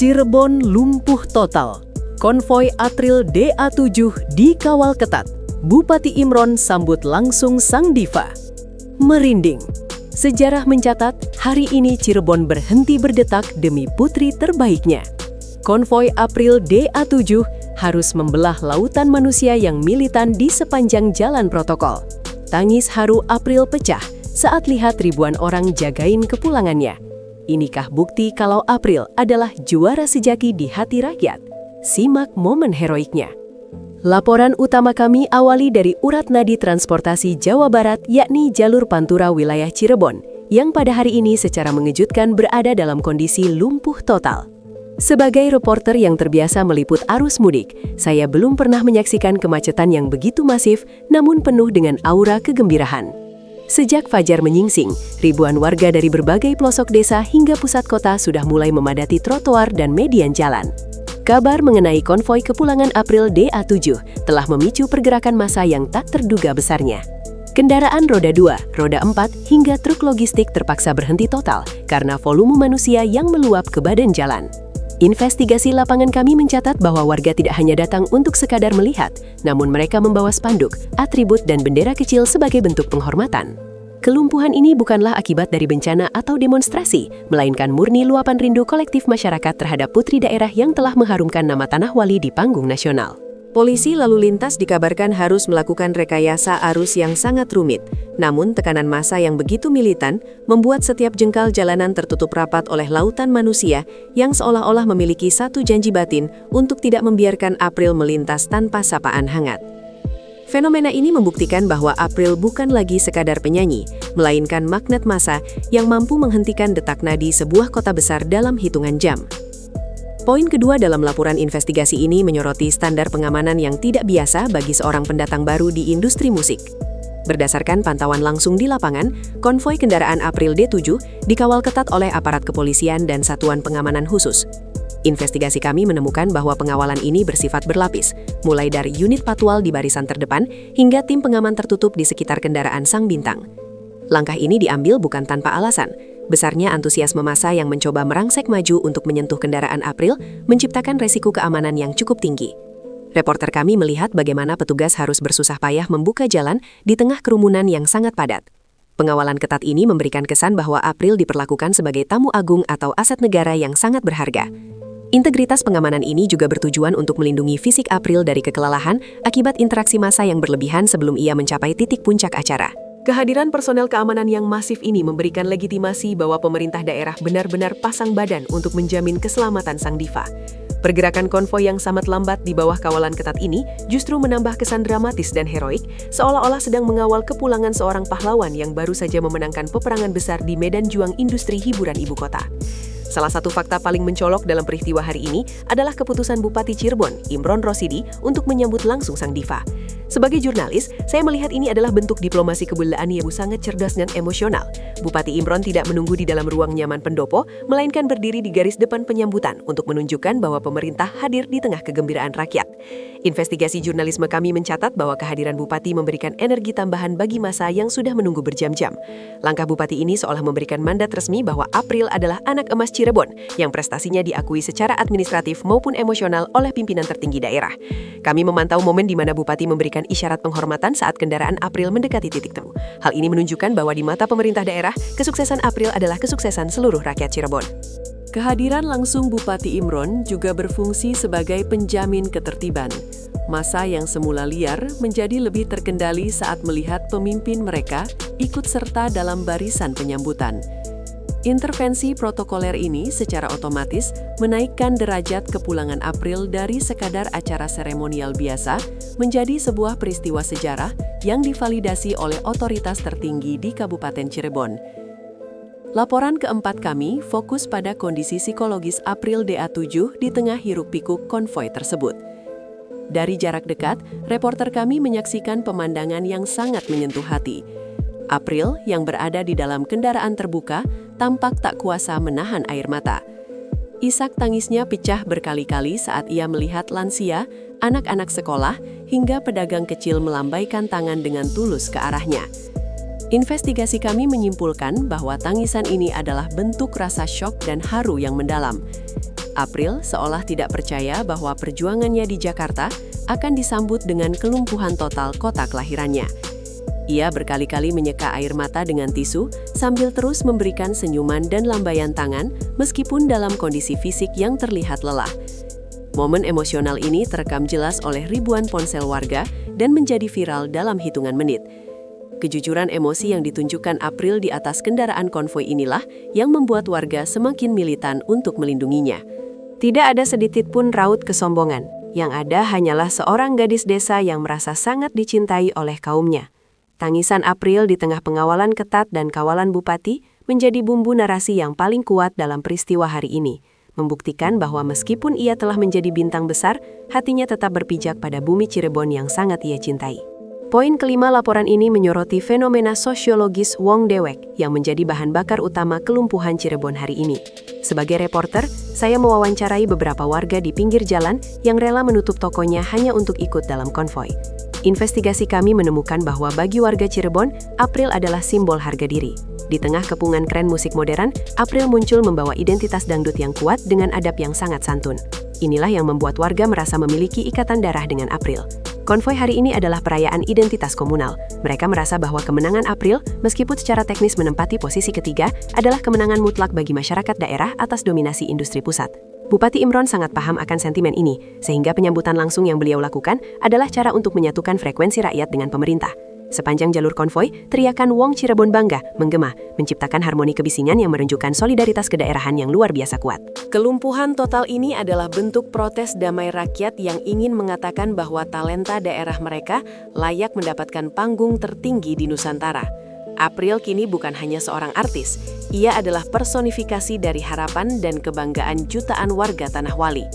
Cirebon lumpuh total. Konvoi April DA7 dikawal ketat. Bupati Imron sambut langsung sang diva. Merinding. Sejarah mencatat, hari ini Cirebon berhenti berdetak demi putri terbaiknya. Konvoi April DA7 harus membelah lautan manusia yang militan di sepanjang jalan protokol. Tangis haru April pecah saat lihat ribuan orang jagain kepulangannya. Inikah bukti kalau April adalah juara sejati di hati rakyat? Simak momen heroiknya. Laporan utama kami awali dari urat nadi transportasi Jawa Barat, yakni jalur Pantura wilayah Cirebon, yang pada hari ini secara mengejutkan berada dalam kondisi lumpuh total. Sebagai reporter yang terbiasa meliput arus mudik, saya belum pernah menyaksikan kemacetan yang begitu masif, namun penuh dengan aura kegembirahan. Sejak fajar menyingsing, ribuan warga dari berbagai pelosok desa hingga pusat kota sudah mulai memadati trotoar dan median jalan. Kabar mengenai konvoi kepulangan April DA7 telah memicu pergerakan massa yang tak terduga besarnya. Kendaraan roda 2, roda 4, hingga truk logistik terpaksa berhenti total karena volume manusia yang meluap ke badan jalan. Investigasi lapangan kami mencatat bahwa warga tidak hanya datang untuk sekadar melihat, namun mereka membawa spanduk, atribut, dan bendera kecil sebagai bentuk penghormatan. Kelumpuhan ini bukanlah akibat dari bencana atau demonstrasi, melainkan murni luapan rindu kolektif masyarakat terhadap putri daerah yang telah mengharumkan nama tanah wali di panggung nasional. Polisi lalu lintas dikabarkan harus melakukan rekayasa arus yang sangat rumit. Namun tekanan massa yang begitu militan membuat setiap jengkal jalanan tertutup rapat oleh lautan manusia yang seolah-olah memiliki satu janji batin untuk tidak membiarkan April melintas tanpa sapaan hangat. Fenomena ini membuktikan bahwa April bukan lagi sekadar penyanyi, melainkan magnet massa yang mampu menghentikan detak nadi sebuah kota besar dalam hitungan jam. Poin kedua dalam laporan investigasi ini menyoroti standar pengamanan yang tidak biasa bagi seorang pendatang baru di industri musik. Berdasarkan pantauan langsung di lapangan, konvoi kendaraan April D7 dikawal ketat oleh aparat kepolisian dan satuan pengamanan khusus. Investigasi kami menemukan bahwa pengawalan ini bersifat berlapis, mulai dari unit patwal di barisan terdepan hingga tim pengaman tertutup di sekitar kendaraan sang bintang. Langkah ini diambil bukan tanpa alasan. Besarnya antusiasme massa yang mencoba merangsek maju untuk menyentuh kendaraan April menciptakan resiko keamanan yang cukup tinggi. Reporter kami melihat bagaimana petugas harus bersusah payah membuka jalan di tengah kerumunan yang sangat padat. Pengawalan ketat ini memberikan kesan bahwa April diperlakukan sebagai tamu agung atau aset negara yang sangat berharga. Integritas pengamanan ini juga bertujuan untuk melindungi fisik April dari kekelelahan akibat interaksi massa yang berlebihan sebelum ia mencapai titik puncak acara. Kehadiran personel keamanan yang masif ini memberikan legitimasi bahwa pemerintah daerah benar-benar pasang badan untuk menjamin keselamatan sang diva. Pergerakan konvoi yang sangat lambat di bawah kawalan ketat ini justru menambah kesan dramatis dan heroik, seolah-olah sedang mengawal kepulangan seorang pahlawan yang baru saja memenangkan peperangan besar di medan juang industri hiburan ibu kota. Salah satu fakta paling mencolok dalam peristiwa hari ini adalah keputusan Bupati Cirebon, Imron Rosidi, untuk menyambut langsung sang diva. Sebagai jurnalis, saya melihat ini adalah bentuk diplomasi kebelaan yang sangat cerdas dan emosional. Bupati Imron tidak menunggu di dalam ruang nyaman pendopo, melainkan berdiri di garis depan penyambutan untuk menunjukkan bahwa pemerintah hadir di tengah kegembiraan rakyat. Investigasi jurnalisme kami mencatat bahwa kehadiran Bupati memberikan energi tambahan bagi massa yang sudah menunggu berjam-jam. Langkah Bupati ini seolah memberikan mandat resmi bahwa April adalah anak emas Cirebon yang prestasinya diakui secara administratif maupun emosional oleh pimpinan tertinggi daerah. Kami memantau momen di mana Bupati memberikan isyarat penghormatan saat kendaraan April mendekati titik temu. Hal ini menunjukkan bahwa di mata pemerintah daerah, kesuksesan April adalah kesuksesan seluruh rakyat Cirebon. Kehadiran langsung Bupati Imron juga berfungsi sebagai penjamin ketertiban. Massa yang semula liar menjadi lebih terkendali saat melihat pemimpin mereka ikut serta dalam barisan penyambutan. Intervensi protokoler ini secara otomatis menaikkan derajat kepulangan April dari sekadar acara seremonial biasa menjadi sebuah peristiwa sejarah yang divalidasi oleh otoritas tertinggi di Kabupaten Cirebon. Laporan keempat kami fokus pada kondisi psikologis April DA7 di tengah hiruk-pikuk konvoi tersebut. Dari jarak dekat, reporter kami menyaksikan pemandangan yang sangat menyentuh hati. April yang berada di dalam kendaraan terbuka tampak tak kuasa menahan air mata. Isak tangisnya pecah berkali-kali saat ia melihat lansia, anak-anak sekolah, hingga pedagang kecil melambaikan tangan dengan tulus ke arahnya. Investigasi kami menyimpulkan bahwa tangisan ini adalah bentuk rasa syok dan haru yang mendalam. April seolah tidak percaya bahwa perjuangannya di Jakarta akan disambut dengan kelumpuhan total kota kelahirannya. Ia berkali-kali menyeka air mata dengan tisu sambil terus memberikan senyuman dan lambaian tangan meskipun dalam kondisi fisik yang terlihat lelah. Momen emosional ini terekam jelas oleh ribuan ponsel warga dan menjadi viral dalam hitungan menit. Kejujuran emosi yang ditunjukkan April di atas kendaraan konvoi inilah yang membuat warga semakin militan untuk melindunginya. Tidak ada sedikit pun raut kesombongan. Yang ada hanyalah seorang gadis desa yang merasa sangat dicintai oleh kaumnya. Tangisan April di tengah pengawalan ketat dan kawalan bupati menjadi bumbu narasi yang paling kuat dalam peristiwa hari ini, membuktikan bahwa meskipun ia telah menjadi bintang besar, hatinya tetap berpijak pada bumi Cirebon yang sangat ia cintai. Poin kelima laporan ini menyoroti fenomena sosiologis Wong Dewek yang menjadi bahan bakar utama kelumpuhan Cirebon hari ini. Sebagai reporter, saya mewawancarai beberapa warga di pinggir jalan yang rela menutup tokonya hanya untuk ikut dalam konvoi. Investigasi kami menemukan bahwa bagi warga Cirebon, April adalah simbol harga diri. Di tengah kepungan keren musik modern, April muncul membawa identitas dangdut yang kuat dengan adab yang sangat santun. Inilah yang membuat warga merasa memiliki ikatan darah dengan April. Konvoi hari ini adalah perayaan identitas komunal. Mereka merasa bahwa kemenangan April, meskipun secara teknis menempati posisi ketiga, adalah kemenangan mutlak bagi masyarakat daerah atas dominasi industri pusat. Bupati Imron sangat paham akan sentimen ini, sehingga penyambutan langsung yang beliau lakukan adalah cara untuk menyatukan frekuensi rakyat dengan pemerintah. Sepanjang jalur konvoi, teriakan Wong Cirebon Bangga menggema, menciptakan harmoni kebisingan yang menunjukkan solidaritas kedaerahan yang luar biasa kuat. Kelumpuhan total ini adalah bentuk protes damai rakyat yang ingin mengatakan bahwa talenta daerah mereka layak mendapatkan panggung tertinggi di Nusantara. April kini bukan hanya seorang artis, ia adalah personifikasi dari harapan dan kebanggaan jutaan warga Tanah Wali.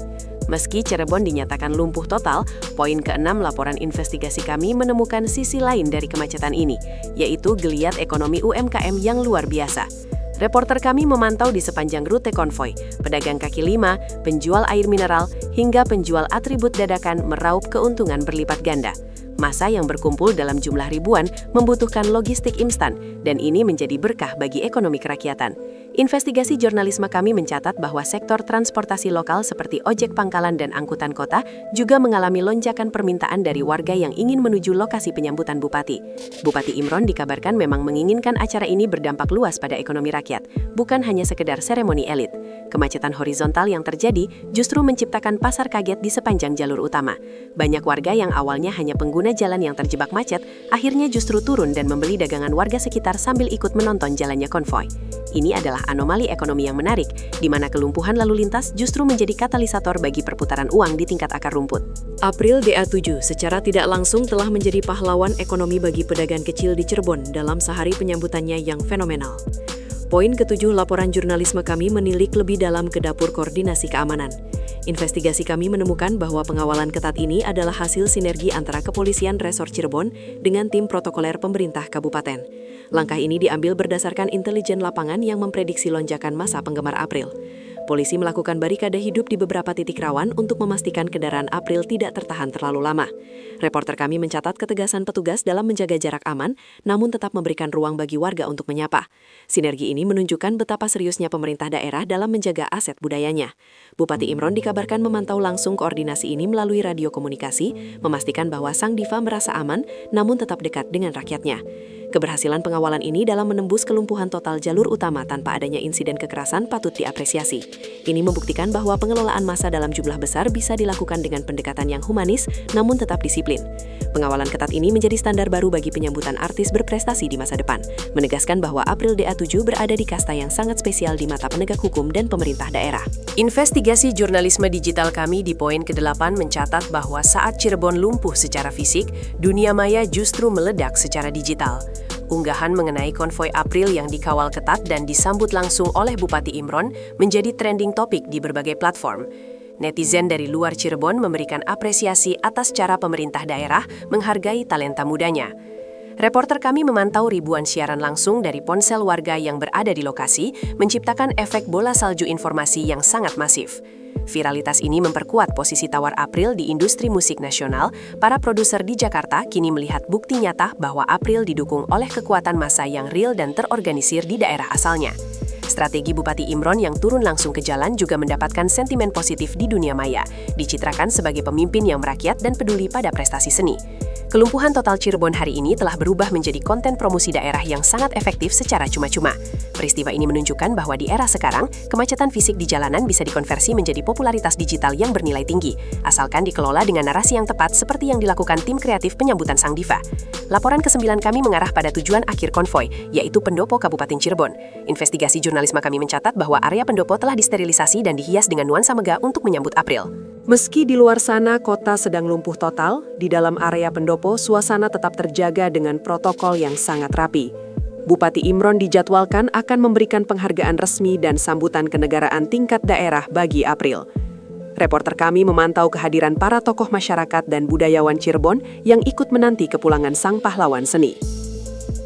Meski Cirebon dinyatakan lumpuh total, poin ke-6 laporan investigasi kami menemukan sisi lain dari kemacetan ini, yaitu geliat ekonomi UMKM yang luar biasa. Reporter kami memantau di sepanjang rute konvoi, pedagang kaki lima, penjual air mineral, hingga penjual atribut dadakan meraup keuntungan berlipat ganda. Massa yang berkumpul dalam jumlah ribuan membutuhkan logistik instan, dan ini menjadi berkah bagi ekonomi kerakyatan. Investigasi jurnalisme kami mencatat bahwa sektor transportasi lokal seperti ojek pangkalan dan angkutan kota juga mengalami lonjakan permintaan dari warga yang ingin menuju lokasi penyambutan Bupati. Bupati Imron dikabarkan memang menginginkan acara ini berdampak luas pada ekonomi rakyat, bukan hanya sekedar seremoni elit. Kemacetan horizontal yang terjadi justru menciptakan pasar kaget di sepanjang jalur utama. Banyak warga yang awalnya hanya pengguna jalan yang terjebak macet, akhirnya justru turun dan membeli dagangan warga sekitar sambil ikut menonton jalannya konvoi. Ini adalah anomali ekonomi yang menarik, di mana kelumpuhan lalu lintas justru menjadi katalisator bagi perputaran uang di tingkat akar rumput. April DA7 secara tidak langsung telah menjadi pahlawan ekonomi bagi pedagang kecil di Cirebon dalam sehari penyambutannya yang fenomenal. Poin ke-7 laporan jurnalisme kami menilik lebih dalam ke dapur koordinasi keamanan. Investigasi kami menemukan bahwa pengawalan ketat ini adalah hasil sinergi antara Kepolisian Resor Cirebon dengan tim protokoler pemerintah kabupaten. Langkah ini diambil berdasarkan intelijen lapangan yang memprediksi lonjakan massa penggemar April. Polisi melakukan barikade hidup di beberapa titik rawan untuk memastikan kendaraan April tidak tertahan terlalu lama. Reporter kami mencatat ketegasan petugas dalam menjaga jarak aman, namun tetap memberikan ruang bagi warga untuk menyapa. Sinergi ini menunjukkan betapa seriusnya pemerintah daerah dalam menjaga aset budayanya. Bupati Imron dikabarkan memantau langsung koordinasi ini melalui radio komunikasi, memastikan bahwa sang diva merasa aman, namun tetap dekat dengan rakyatnya. Keberhasilan pengawalan ini dalam menembus kelumpuhan total jalur utama tanpa adanya insiden kekerasan patut diapresiasi. Ini membuktikan bahwa pengelolaan massa dalam jumlah besar bisa dilakukan dengan pendekatan yang humanis, namun tetap disiplin. Pengawalan ketat ini menjadi standar baru bagi penyambutan artis berprestasi di masa depan, menegaskan bahwa April DA7 berada di kasta yang sangat spesial di mata penegak hukum dan pemerintah daerah. Investigasi jurnalisme digital kami di poin ke-8 mencatat bahwa saat Cirebon lumpuh secara fisik, dunia maya justru meledak secara digital. Unggahan mengenai konvoi April yang dikawal ketat dan disambut langsung oleh Bupati Imron menjadi trending topik di berbagai platform. Netizen dari luar Cirebon memberikan apresiasi atas cara pemerintah daerah menghargai talenta mudanya. Reporter kami memantau ribuan siaran langsung dari ponsel warga yang berada di lokasi, menciptakan efek bola salju informasi yang sangat masif. Viralitas ini memperkuat posisi tawar April di industri musik nasional. Para produser di Jakarta kini melihat bukti nyata bahwa April didukung oleh kekuatan massa yang real dan terorganisir di daerah asalnya. Strategi Bupati Imron yang turun langsung ke jalan juga mendapatkan sentimen positif di dunia maya, dicitrakan sebagai pemimpin yang merakyat dan peduli pada prestasi seni. Kelumpuhan total Cirebon hari ini telah berubah menjadi konten promosi daerah yang sangat efektif secara cuma-cuma. Peristiwa ini menunjukkan bahwa di era sekarang, kemacetan fisik di jalanan bisa dikonversi menjadi popularitas digital yang bernilai tinggi, asalkan dikelola dengan narasi yang tepat seperti yang dilakukan tim kreatif penyambutan Sang Diva. Laporan ke-9 kami mengarah pada tujuan akhir konvoi, yaitu Pendopo Kabupaten Cirebon. Investigasi jurnalisme kami mencatat bahwa area pendopo telah disterilisasi dan dihias dengan nuansa megah untuk menyambut April. Meski di luar sana kota sedang lumpuh total, di dalam area pendopo suasana tetap terjaga dengan protokol yang sangat rapi. Bupati Imron dijadwalkan akan memberikan penghargaan resmi dan sambutan kenegaraan tingkat daerah bagi April. Reporter kami memantau kehadiran para tokoh masyarakat dan budayawan Cirebon yang ikut menanti kepulangan sang pahlawan seni.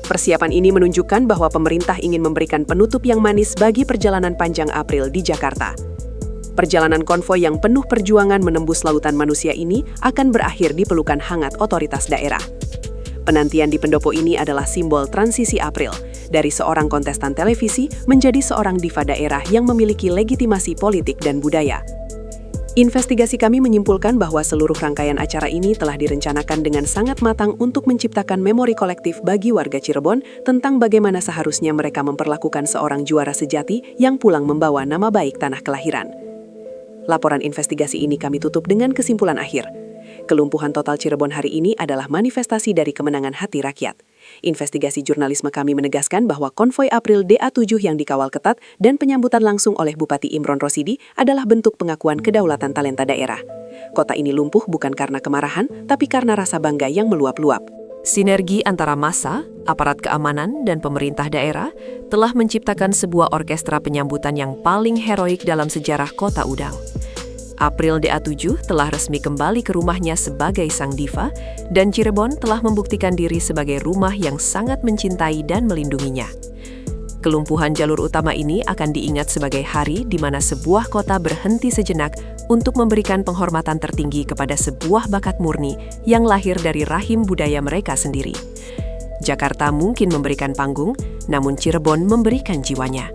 Persiapan ini menunjukkan bahwa pemerintah ingin memberikan penutup yang manis bagi perjalanan panjang April di Jakarta. Perjalanan konvoi yang penuh perjuangan menembus lautan manusia ini akan berakhir di pelukan hangat otoritas daerah. Penantian di pendopo ini adalah simbol transisi April, dari seorang kontestan televisi menjadi seorang diva daerah yang memiliki legitimasi politik dan budaya. Investigasi kami menyimpulkan bahwa seluruh rangkaian acara ini telah direncanakan dengan sangat matang untuk menciptakan memori kolektif bagi warga Cirebon tentang bagaimana seharusnya mereka memperlakukan seorang juara sejati yang pulang membawa nama baik tanah kelahiran. Laporan investigasi ini kami tutup dengan kesimpulan akhir. Kelumpuhan total Cirebon hari ini adalah manifestasi dari kemenangan hati rakyat. Investigasi jurnalisme kami menegaskan bahwa konvoi April DA7 yang dikawal ketat dan penyambutan langsung oleh Bupati Imron Rosidi adalah bentuk pengakuan kedaulatan talenta daerah. Kota ini lumpuh bukan karena kemarahan, tapi karena rasa bangga yang meluap-luap. Sinergi antara massa, aparat keamanan, dan pemerintah daerah telah menciptakan sebuah orkestra penyambutan yang paling heroik dalam sejarah Kota Udang. April DA7 telah resmi kembali ke rumahnya sebagai Sang Diva, dan Cirebon telah membuktikan diri sebagai rumah yang sangat mencintai dan melindunginya. Kelumpuhan jalur utama ini akan diingat sebagai hari di mana sebuah kota berhenti sejenak untuk memberikan penghormatan tertinggi kepada sebuah bakat murni yang lahir dari rahim budaya mereka sendiri. Jakarta mungkin memberikan panggung, namun Cirebon memberikan jiwanya.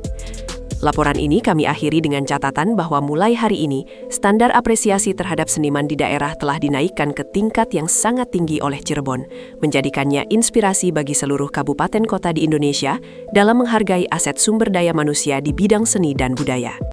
Laporan ini kami akhiri dengan catatan bahwa mulai hari ini, standar apresiasi terhadap seniman di daerah telah dinaikkan ke tingkat yang sangat tinggi oleh Cirebon, menjadikannya inspirasi bagi seluruh kabupaten kota di Indonesia dalam menghargai aset sumber daya manusia di bidang seni dan budaya.